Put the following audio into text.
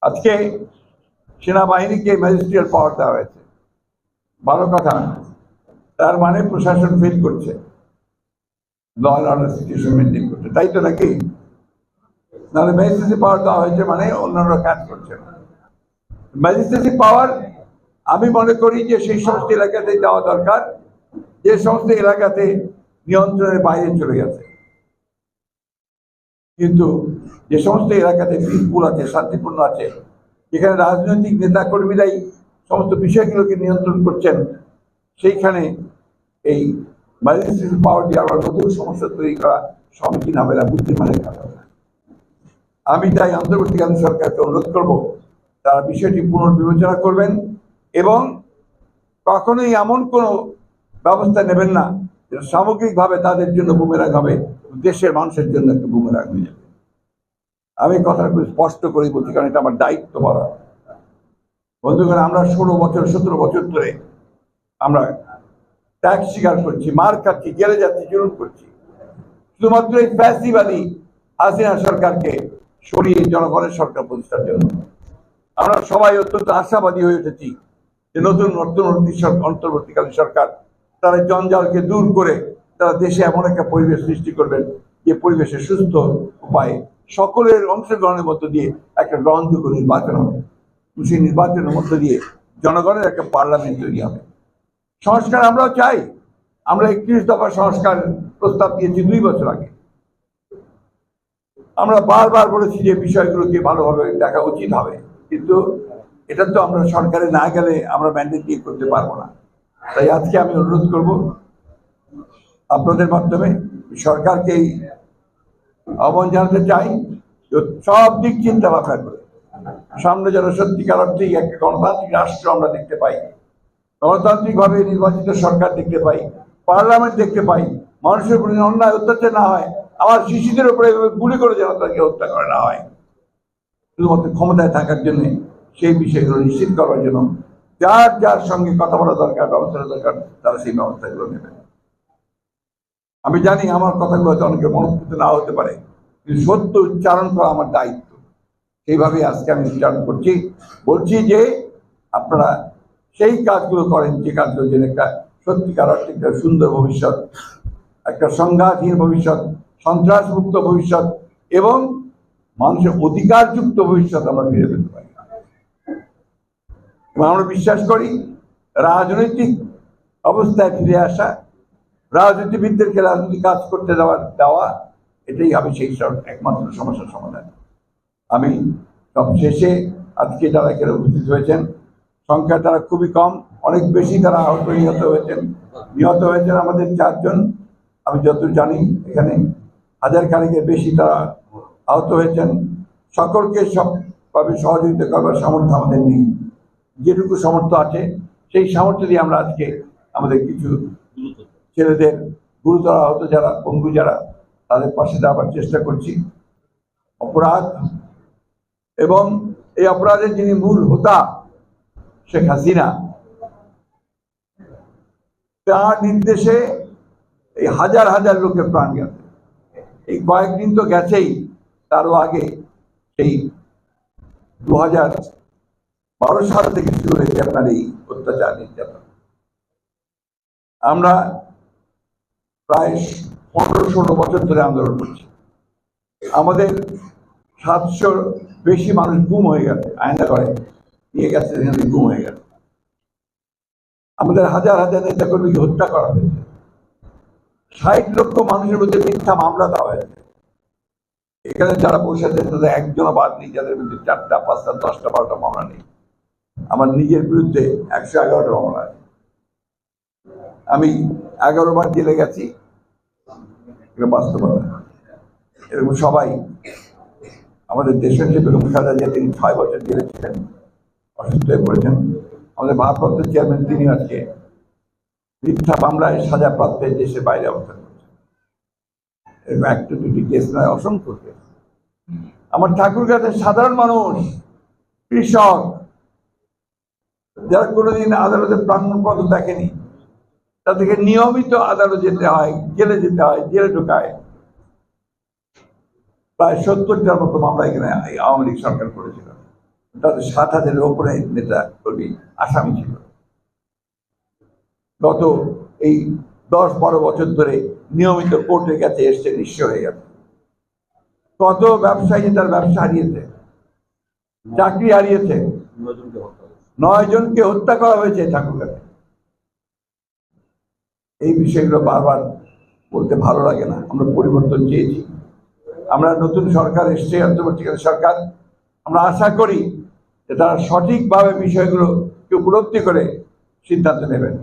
আজকে সেনাবাহিনীকে ম্যাজিস্ট্রিয়াল পাওয়ার দেওয়া হয়েছে, ভালো কথা। তার মানে প্রশাসন ফেল করছে, law and order situation maintain করছে, তাই তো নাকি? নাহলে ম্যাজিস্ট্রেসি পাওয়ার দেওয়া হয়েছে মানে অন্যান্য কাজ করছে না। ম্যাজিস্ট্রেসি পাওয়ার আমি মনে করি যে সেই সমস্ত এলাকাতে দেওয়া দরকার যে সমস্ত এলাকাতে নিয়ন্ত্রণের বাইরে চলে গেছে, কিন্তু যে সমস্ত এলাকাতে পিসফুল আছে, শান্তিপূর্ণ আছে, যেখানে রাজনৈতিক নেতা কর্মীরাই সমস্ত বিষয়গুলোকে নিয়ন্ত্রণ করছেন, সেইখানে এই ম্যাজিস্ট্রেসি পাওয়ার দিয়ে আবার নতুন সমস্যা তৈরি করা সম্মুখীন হবে না, বুদ্ধিমানের কথা হবে না। আমি তাই অন্তর্বর্তীকালীন সরকারকে অনুরোধ করব তারা বিষয়টি পুনর্বিবেচনা করবেন এবং কখনোই এমন কোনো ব্যবস্থা নেবেন না যেটা সামগ্রিকভাবে তাদের জন্য বুমেরাং হবে, দেশের মানুষের জন্য একটা বুমেরাং হয়ে যাবে। আমি কথা খুব স্পষ্ট করে বলছি, কারণ এটা আমার দায়িত্ব বলা। বন্ধুগণ, আমরা 16 বছর 17 বছর ধরে আমরা ত্যাগ স্বীকার করছি, মার খাচ্ছি, জেলে যাচ্ছি, জুলুম করছি, শুধুমাত্র এই ফ্যাসিবাদী হাসিনা সরকারকে সরিয়ে জনগণের সরকার প্রতিষ্ঠার জন্য। আমরা সবাই অত্যন্ত আশাবাদী হয়ে উঠেছি যে নতুন অন্তর্বর্তীকালীন সরকার তারা জঞ্জালকে দূর করে তারা দেশে এমন একটা পরিবেশ সৃষ্টি করবেন যে পরিবেশে সুস্থ উপায়ে সকলের অংশগ্রহণের মধ্য দিয়ে একটা গ্রহণযোগ্য নির্বাচন হবে। সেই নির্বাচনের মধ্য দিয়ে জনগণের একটা পার্লামেন্ট তৈরি হবে। সংস্কার আমরাও চাই। আমরা 31 দফা সংস্কার প্রস্তাব দিয়েছি 2 বছর আগে। আমরা বারবার বলেছি যে বিষয়গুলোকে ভালোভাবে দেখা উচিত হবে, কিন্তু এটা তো আমরা সরকারে না গেলে আমরা ম্যান্ডেট দিয়ে করতে পারবো না। তাই আজকে আমি অনুরোধ করব আপনাদের মাধ্যমে সরকারকে এই আহ্বান জানাতে চাই, সব দিক চিন্তা ভাবনা করে সামনে যেন সত্যিকার অর্থেই একটা গণতান্ত্রিক রাষ্ট্র আমরা দেখতে পাই, গণতান্ত্রিক ভাবে নির্বাচিত সরকার দেখতে পাই, পার্লামেন্ট দেখতে পাই, মানুষের উপরে অন্যায় অত্যাচার না হয়, আমার শিশুদের উপরে গুলি করে যেন তাকে হত্যা করা না হয়, শুধুমাত্র ক্ষমতায় থাকার জন্য সেই বিষয়গুলো নিশ্চিত করার জন্য যার যার সঙ্গে কথা বলা দরকার, ব্যবস্থা দরকার, তারা সেই ব্যবস্থাগুলো নেবেন। আমি জানি আমার কথাগুলো হয়তো অনেকের মনোভূত না হতে পারে, কিন্তু সত্য উচ্চারণ করা আমার দায়িত্ব। সেইভাবেই আজকে আমি উচ্চারণ করছি, বলছি যে আপনারা সেই কাজগুলো করেন যে কাজগুলো যেন একটা সত্যিকার অর্থে একটা সুন্দর ভবিষ্যৎ, একটা সংঘাতহীন ভবিষ্যৎ, সন্ত্রাসমুক্ত ভবিষ্যৎ এবং মানুষের অধিকারযুক্ত ভবিষ্যৎ আমরা ফিরে পেতে পারি। এবং আমরা বিশ্বাস করি রাজনৈতিক অবস্থায় ফিরে আসা, রাজনীতিবিদদেরকে রাজনীতি কাজ করতে দেওয়া, এটাই হবে সেই একমাত্র সমস্যার সমাধান। আমি সব শেষে আজকে যারা এখানে উপস্থিত হয়েছেন সংখ্যা তারা খুবই কম, অনেক বেশি তারা আহত নিহত হয়েছেন আমাদের 4 জন। আমি যতদূর জানি এখানে 1000 খানেকের বেশি তারা আহত হয়েছেন। সকলকে সবভাবে সহযোগিতা করবার সামর্থ্য আমাদের নেই, যেটুকু সামর্থ্য আছে সেই সামর্থ্য দিয়ে আমরা আজকে আমাদের কিছু ছেলেদের গুরুতর আহত যারা, পঙ্গু যারা, তাদের পাশে দাঁড়াবার চেষ্টা করছি। অপরাধ এবং এই অপরাধের যিনি মূল হোতা শেখ হাসিনা, তার নির্দেশে এই হাজার হাজার লোকের প্রাণ গেছে। এই কয়েকদিন তো গেছেই, তারও আগে সেই 2012 সাল থেকে শুরু হয়েছে আপনার এই অত্যাচার নির্যাতন। আমরা প্রায় 15-16 বছর ধরে আন্দোলন করছি। আমাদের 700 বেশি মানুষ গুম হয়ে গেছে, আয়না করে নিয়ে গেছে, গুম হয়ে গেছে। আমাদের হাজার হাজার নেতা কর্মীকে হত্যা করা হয়েছে। 60 লক্ষ মানুষের মধ্যে মিথ্যা মামলা দেওয়া হয়েছে। এখানে যারা বসে আছেন তাদের একজনও বাদ নেই যাদের বিরুদ্ধে 4টা 5টা 10টা 12টা মামলা নেই। আমার নিজের বিরুদ্ধে 111টা মামলা আছে। আমি 11 বার জেলে গেছি, বাস্তবতা। এরকম সবাই আমাদের দেশের যে বেগম খালেদা জিয়া, তিনি 6 বছর জেলে ছিলেন, অসুস্থ হয়ে পড়েছেন। আমাদের ভারপ্রাপ্ত চেয়ারম্যান তিনি আজকে মিথ্যা মামলায় সাজাপ্রাপ্ত দেশের বাইরে অবস্থান করছেন। এরকম 1-2টি কেস নয়, অসংখ্য কেস। আমার ঠাকুরগাঁওয়ের সাধারণ মানুষ, কৃষক, যারা কোনোদিন আদালতে প্রাঙ্গণপদ দেখেনি, তাদেরকে নিয়মিত আদালতে যেতে হয়, জেলে যেতে হয়, জেলে ঢোকায়। প্রায় 70টার মতো মামলা এখানে আওয়ামী লীগ সরকার করেছিল। তাদের 7,000-এর ওপরে নেতা কর্মী আসামি ছিল। গত এই 10-12 বছর ধরে নিয়মিত কোর্টে গেছে, এসছে, নিঃস্ব হয়ে গেছে। কত ব্যবসায়ী তার ব্যবসা হারিয়েছে, চাকরি হারিয়েছে, 9 জনকে হত্যা করা হয়েছে ঠাকুরগাঁয়ে। এই বিষয়গুলো বারবার বলতে ভালো লাগে না। আমরা পরিবর্তন চেয়েছি, আমরা নতুন সরকার এসছে, অন্তর্বর্তীকালীন সরকার। আমরা আশা করি যে তারা সঠিকভাবে বিষয়গুলোকে উপলব্ধি করে সিদ্ধান্ত নেবেন।